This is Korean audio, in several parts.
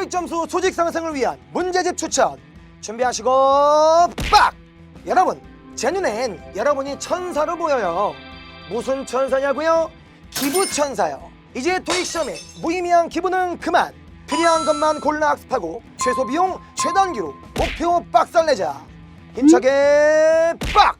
토익 점수 조직 상승을 위한 문제집 추천 준비하시고 빡! 여러분, 제 눈엔 여러분이 천사로 보여요. 무슨 천사냐고요? 기부천사요. 이제 토익 시험에 무의미한 기부는 그만, 필요한 것만 골라 학습하고 최소 비용 최단기로 목표 빡살내자. 힘차게 빡!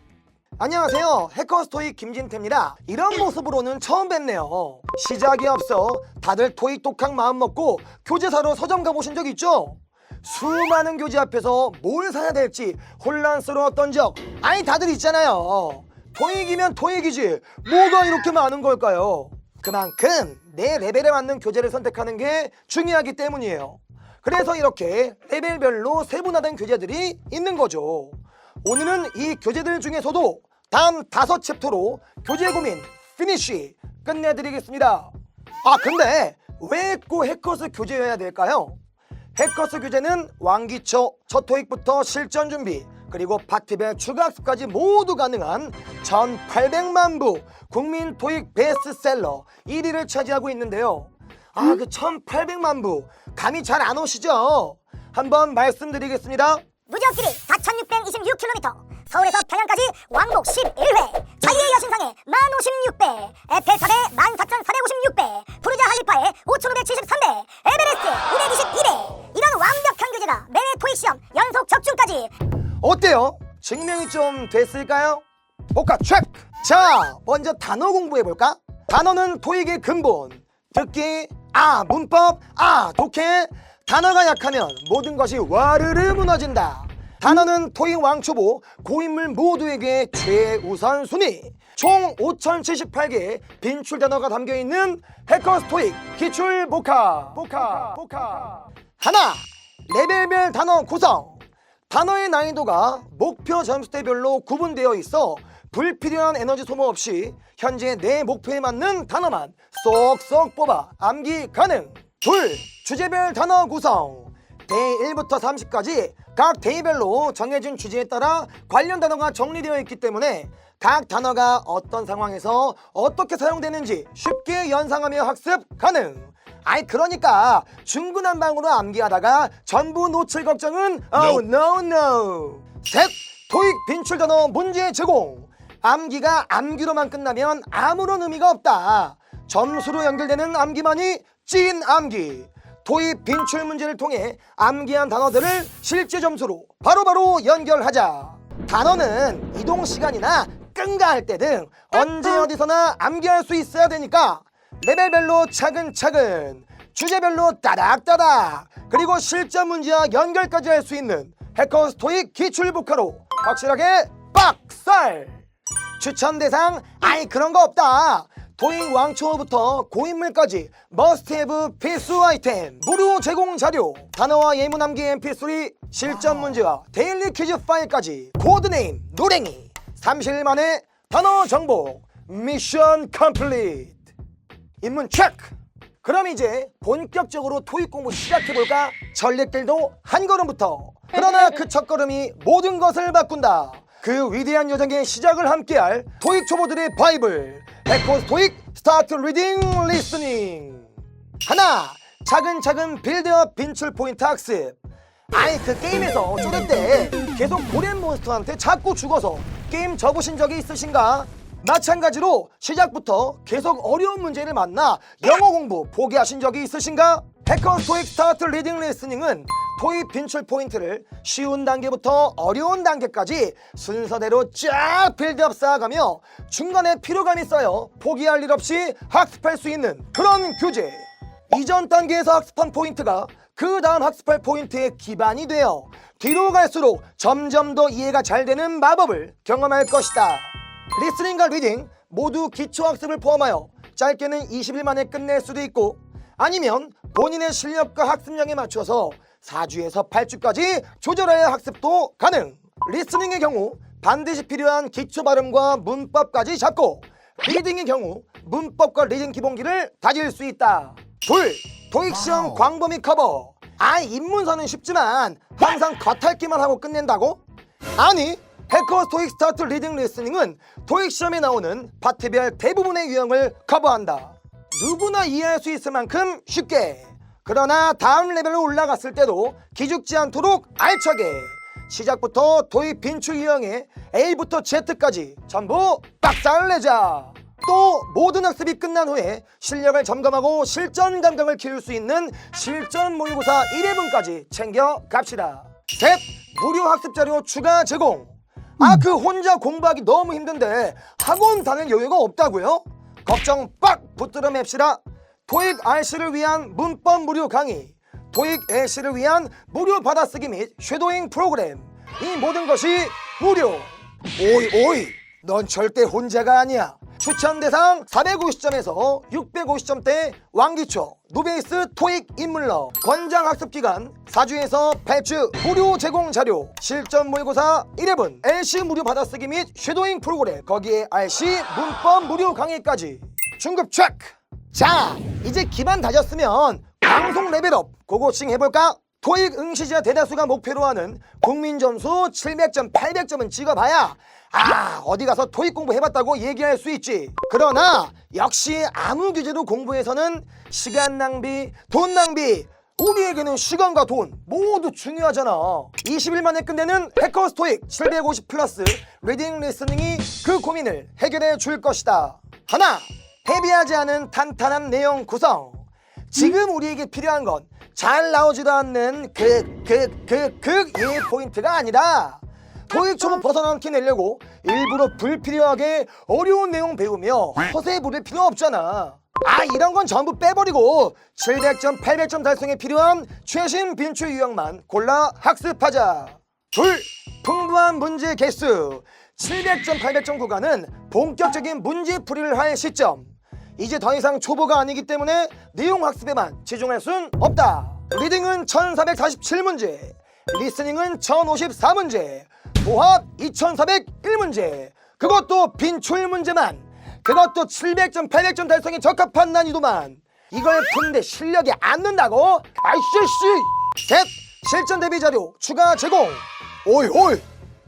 안녕하세요, 해커스 토익 김진태입니다. 이런 모습으로는 처음 뵙네요. 시작이 앞서 다들 토익 독학 마음먹고 교재 사러 서점 가보신 적 있죠? 수많은 교재 앞에서 뭘 사야 될지 혼란스러웠던 적 아니 다들 있잖아요. 토익이면 토익이지 뭐가 이렇게 많은 걸까요? 그만큼 내 레벨에 맞는 교재를 선택하는 게 중요하기 때문이에요. 그래서 이렇게 레벨별로 세분화된 교재들이 있는 거죠. 오늘은 이 교재들 중에서도 다음 5챕터로 교재 고민 피니쉬 끝내드리겠습니다. 근데 왜 꼭 해커스 교재여야 될까요? 해커스 교재는 왕기초, 첫 토익부터 실전 준비, 그리고 파트별 추가 학습까지 모두 가능한 1800만 부 국민 토익 베스트셀러 1위를 차지하고 있는데요. 그 1800만 부 감이 잘 안 오시죠? 한번 말씀드리겠습니다. 누적 길이 4626km, 서울에서 평양까지 왕복 11회, 자유의 여신상에 1056배, 에펠탑에 14456배, 부르자 할리파에 5573배, 에베레스트 222배. 이런 완벽한 교재가 매회 토익 시험 연속 적중까지. 어때요? 증명이 좀 됐을까요? 복합 체크! 자, 먼저 단어 공부해볼까? 단어는 토익의 근본. 듣기, 문법, 독해. 단어가 약하면 모든 것이 와르르 무너진다. 단어는 토익 왕초보 고인물 모두에게 최우선 순위. 총 5078개의 빈출 단어가 담겨있는 해커스 토익 기출 복합. 하나, 레벨별 단어 구성. 단어의 난이도가 목표 점수대별로 구분되어 있어 불필요한 에너지 소모 없이 현재 내 목표에 맞는 단어만 쏙쏙 뽑아 암기 가능. 둘, 주제별 단어 구성. 데이 1부터 30까지 각 데이별로 정해진 주제에 따라 관련 단어가 정리되어 있기 때문에 각 단어가 어떤 상황에서 어떻게 사용되는지 쉽게 연상하며 학습 가능. 그러니까 중구난방으로 암기하다가 전부 놓칠 걱정은 no. 셋, 토익 빈출 단어 문제 제공. 암기가 암기로만 끝나면 아무런 의미가 없다. 점수로 연결되는 암기만이 찐 암기. 토익 빈출 문제를 통해 암기한 단어들을 실제 점수로 바로바로 연결하자. 단어는 이동 시간이나 끙가할 때 등 언제 어디서나 암기할 수 있어야 되니까 레벨별로 차근차근, 주제별로 따닥따닥, 그리고 실전 문제와 연결까지 할 수 있는 해커스 토익 기출 복화로 확실하게 빡살! 추천 대상 그런 거 없다. 토익 왕초보부터 고인물까지 머스트헤브 필수 아이템 무료 제공 자료, 단어와 예문 암기 mp3, 실전 문제와 데일리 퀴즈 파일까지 코드네임 노랭이 30일 만에 단어 정복 미션 컴플리트. 입문 체크! 그럼 이제 본격적으로 토익 공부 시작해볼까? 전략들도 한 걸음부터. 그러나 그 첫걸음이 모든 것을 바꾼다. 그 위대한 여정의 시작을 함께할 토익 초보들의 바이블 해커스 토익 스타트 리딩 리스닝. 하나, 차근차근 빌드업 빈출 포인트 학습. 그 게임에서 쪼를 때 계속 고렘 몬스터한테 자꾸 죽어서 게임 접으신 적이 있으신가? 마찬가지로 시작부터 계속 어려운 문제를 만나 영어 공부 포기하신 적이 있으신가? 해커스 토익 스타트 리딩 리스닝은 토익 빈출 포인트를 쉬운 단계부터 어려운 단계까지 순서대로 쫙 빌드업 쌓아가며 중간에 피로감이 쌓여 포기할 일 없이 학습할 수 있는 그런 교재. 이전 단계에서 학습한 포인트가 그 다음 학습할 포인트의 기반이 되어 뒤로 갈수록 점점 더 이해가 잘 되는 마법을 경험할 것이다. 리스닝과 리딩 모두 기초학습을 포함하여 짧게는 20일 만에 끝낼 수도 있고, 아니면 본인의 실력과 학습량에 맞춰서 4주에서 8주까지 조절하여 학습도 가능. 리스닝의 경우 반드시 필요한 기초 발음과 문법까지 잡고, 리딩의 경우 문법과 리딩 기본기를 다질 수 있다. 둘, 토익 시험 광범위 커버. 입문서는 쉽지만 항상 겉핥기만 하고 끝낸다고? 아니, 해커스 토익 스타트 리딩 리스닝은 토익 시험에 나오는 파트별 대부분의 유형을 커버한다. 누구나 이해할 수 있을 만큼 쉽게, 그러나 다음 레벨로 올라갔을 때도 기죽지 않도록 알차게 시작부터 토익 빈출 유형의 A부터 Z까지 전부 박살을 내자. 또 모든 학습이 끝난 후에 실력을 점검하고 실전 감각을 키울 수 있는 실전 모의고사 1회분까지 챙겨 갑시다. 셋, 무료 학습 자료 추가 제공. 그 혼자 공부하기 너무 힘든데 학원 다닐 여유가 없다고요? 걱정 빡 붙들어 맵시다. 토익 RC를 위한 문법 무료 강의, 토익 AC를 위한 무료 받아쓰기 및 쉐도잉 프로그램, 이 모든 것이 무료. 오이 넌 절대 혼자가 아니야. 추천 대상 450점에서 650점대 왕기초 누베이스 토익 인물러 권장 학습 기간 4주에서 8주 무료 제공 자료, 실전 모의고사 1회분, LC 무료 받아쓰기 및 쉐도잉 프로그램, 거기에 RC 문법 무료 강의까지 중급 체크. 자, 이제 기반 다졌으면 방송 레벨업 고고싱 해볼까? 토익 응시자 대다수가 목표로 하는 국민 점수 700점 800점은 찍어봐야 어디 가서 토익 공부 해봤다고 얘기할 수 있지. 그러나 역시 아무 교재로 공부해서는 시간 낭비, 돈 낭비. 우리에게는 시간과 돈 모두 중요하잖아. 20일 만에 끝내는 해커스 토익 750 플러스 리딩 리스닝이 그 고민을 해결해 줄 것이다. 하나, 헤비하지 않은 탄탄한 내용 구성. 지금 우리에게 필요한 건 잘 나오지도 않는 예 포인트가 아니라 토익 초보 벗어넘기 내려고 일부러 불필요하게 어려운 내용 배우며 허세 부릴 필요 없잖아. 이런 건 전부 빼버리고 700점 800점 달성에 필요한 최신 빈출 유형만 골라 학습하자. 둘, 풍부한 문제 개수. 700점 800점 구간은 본격적인 문제 풀이를 할 시점. 이제 더 이상 초보가 아니기 때문에 내용 학습에만 치중할 순 없다. 리딩은 1447문제, 리스닝은 1054문제, 도합 2401문제, 그것도 빈출 문제만, 그것도 700점 800점 달성에 적합한 난이도만. 이걸 푸는데 실력이 안 는다고? 아이씨. 셋, 실전 대비 자료 추가 제공. 오이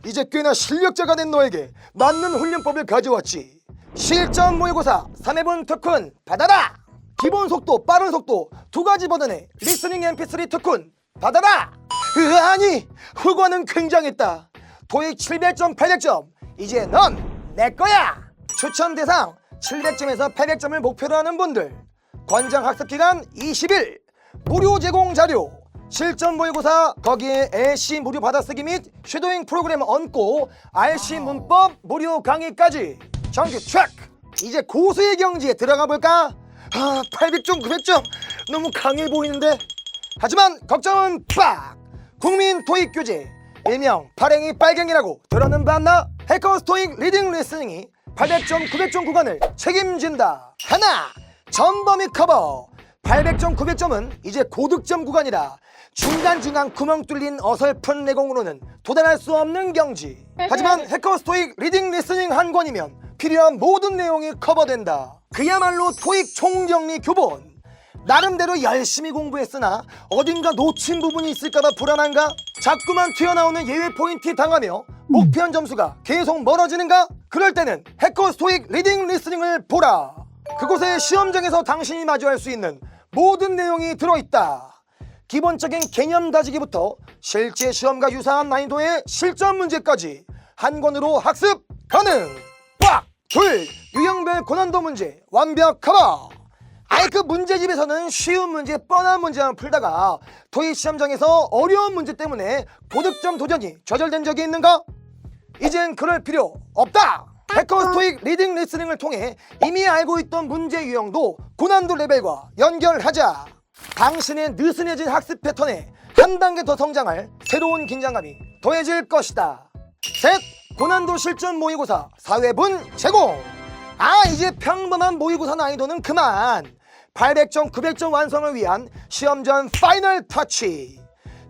이제 꽤나 실력자가 된 너에게 맞는 훈련법을 가져왔지. 실전 모의고사 3회분 특훈 받아라. 기본 속도, 빠른 속도 두 가지 버전의 리스닝 mp3 특훈 받아라. 아니, 후과는 굉장했다. 토익 700점 800점 이제 넌 내 거야. 추천 대상 700점에서 800점을 목표로 하는 분들, 권장 학습 기간 20일, 무료 제공 자료, 실전 모의고사 거기에 LC 무료 받아쓰기 및 쉐도잉 프로그램 얹고 RC 문법 무료 강의까지 정규 체크. 이제 고수의 경지에 들어가 볼까? 800점 900점 너무 강해 보이는데. 하지만 걱정은 빡! 국민 토익 교재 일명 발행이 빨갱이라고 들어는 봤나? 해커스 토익 리딩 리스닝이 800점 900점 구간을 책임진다. 하나, 전범위 커버. 800점 900점은 이제 고득점 구간이라 중간중간 구멍 뚫린 어설픈 내공으로는 도달할 수 없는 경지. 하지만 해커스 토익 리딩 리스닝 한 권이면 필요한 모든 내용이 커버된다. 그야말로 토익 총정리 교본. 나름대로 열심히 공부했으나 어딘가 놓친 부분이 있을까봐 불안한가? 자꾸만 튀어나오는 예외 포인트 당하며 목표한 점수가 계속 멀어지는가? 그럴 때는 해커스 토익 리딩 리스닝을 보라. 그곳에 시험장에서 당신이 마주할 수 있는 모든 내용이 들어있다. 기본적인 개념 다지기부터 실제 시험과 유사한 난이도의 실전 문제까지 한 권으로 학습 가능. 빡! 둘, 유형별 고난도 문제 완벽 커버. 그 문제집에서는 쉬운 문제, 뻔한 문제만 풀다가 토익 시험장에서 어려운 문제 때문에 고득점 도전이 좌절된 적이 있는가? 이젠 그럴 필요 없다. 해커스 토익 리딩 리스닝을 통해 이미 알고 있던 문제 유형도 고난도 레벨과 연결하자. 당신의 느슨해진 학습 패턴에 한 단계 더 성장할 새로운 긴장감이 더해질 것이다. 셋, 고난도 실전 모의고사 4회분 제공. 이제 평범한 모의고사 난이도는 그만. 800점 900점 완성을 위한 시험 전 파이널 터치.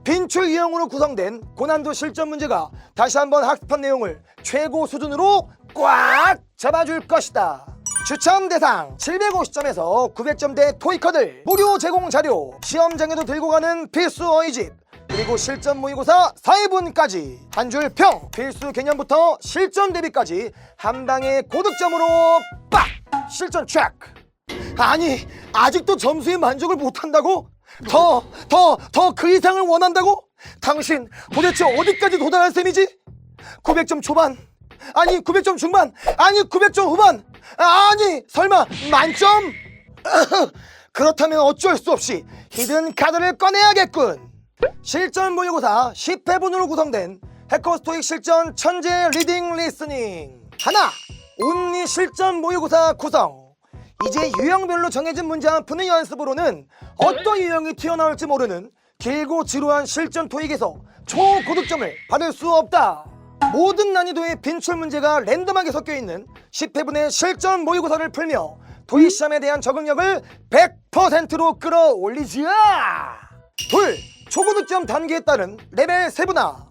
빈출 유형으로 구성된 고난도 실전 문제가 다시 한번 학습한 내용을 최고 수준으로 꽉 잡아줄 것이다. 추천 대상 750점에서 900점대 토익커들 무료 제공 자료, 시험장에도 들고 가는 필수 어휘집, 그리고 실전 모의고사 4회분까지 한 줄 평, 필수 개념부터 실전 대비까지 한 방에 고득점으로 빡! 실전 체크. 아직도 점수에 만족을 못한다고? 더 그 이상을 원한다고? 당신 도대체 어디까지 도달할 셈이지? 900점 초반? 아니 900점 중반? 아니 900점 후반? 아니 설마 만점? 그렇다면 어쩔 수 없이 히든 카드를 꺼내야겠군. 실전 모의고사 10회분으로 구성된 해커 스토익 실전 천재 리딩 리스닝 하나, 온리 실전 모의고사 구성. 이제 유형별로 정해진 문제만 푸는 연습으로는 어떤 유형이 튀어나올지 모르는 길고 지루한 실전 토익에서 초고득점을 받을 수 없다. 모든 난이도의 빈출 문제가 랜덤하게 섞여있는 10회분의 실전 모의고사를 풀며 토익 시험에 대한 적응력을 100%로 끌어올리지야. 둘, 초고득점 단계에 따른 레벨 세분화.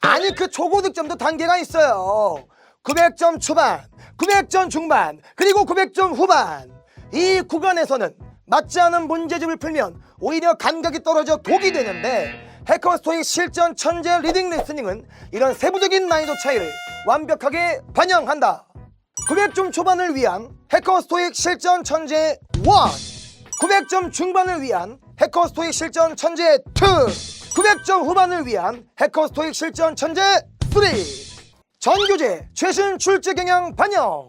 아니 그 초고득점도 단계가 있어요. 900점 초반, 900점 중반, 그리고 900점 후반. 이 구간에서는 맞지 않은 문제집을 풀면 오히려 감각이 떨어져 독이 되는데, 해커 스토익 실전 천재 리딩 리스닝은 이런 세부적인 난이도 차이를 완벽하게 반영한다. 900점 초반을 위한 해커 스토익 실전 천재 1, 900점 중반을 위한 해커 스토익 실전 천재 2, 900점 후반을 위한 해커 스토익 실전 천재 3. 전교재 최신 출제 경향 반영.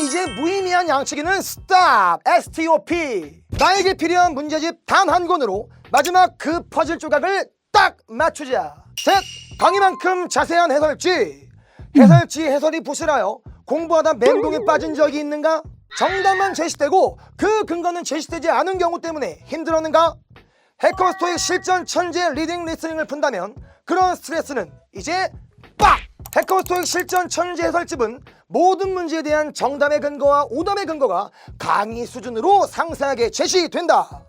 이제 무의미한 양치기는 스탑. STOP. 나에게 필요한 문제집 단 한 권으로 마지막 그 퍼즐 조각을 딱 맞추자. 셋, 강의만큼 자세한 해설지. 해설지 해설이 부실하여 공부하다 멘붕에 빠진 적이 있는가? 정답만 제시되고 그 근거는 제시되지 않은 경우 때문에 힘들었는가? 해커 스토익 실전 천재 리딩 리스닝을 푼다면 그런 스트레스는 이제 빡! 해커 스토익 실전 천재 해설집은 모든 문제에 대한 정답의 근거와 오답의 근거가 강의 수준으로 상세하게 제시된다.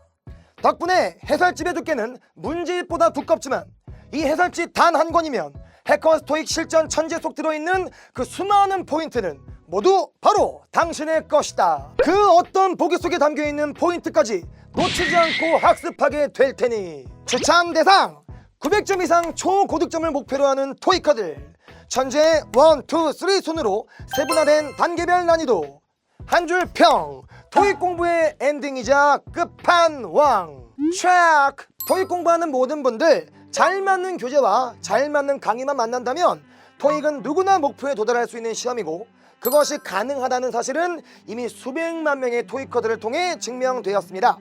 덕분에 해설집의 두께는 문제집보다 두껍지만 이 해설집 단 한 권이면 해커 스토익 실전 천재 속 들어있는 그 수많은 포인트는 모두 바로 당신의 것이다. 그 어떤 보기 속에 담겨있는 포인트까지 놓치지 않고 학습하게 될 테니 추천 대상 900점 이상 초고득점을 목표로 하는 토익커들 천재 1, 2, 3 순으로 세분화된 단계별 난이도 한 줄 평. 토익 공부의 엔딩이자 끝판왕. 체크. 토익 공부하는 모든 분들 잘 맞는 교재와 잘 맞는 강의만 만난다면 토익은 누구나 목표에 도달할 수 있는 시험이고, 그것이 가능하다는 사실은 이미 수백만 명의 토익커들을 통해 증명되었습니다.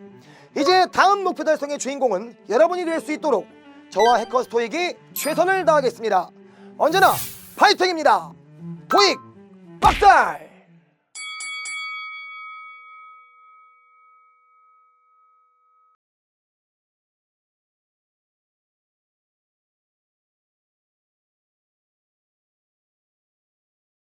이제 다음 목표 달성의 주인공은 여러분이 될 수 있도록 저와 해커스 토익이 최선을 다하겠습니다. 언제나 파이팅입니다. 토익 박살!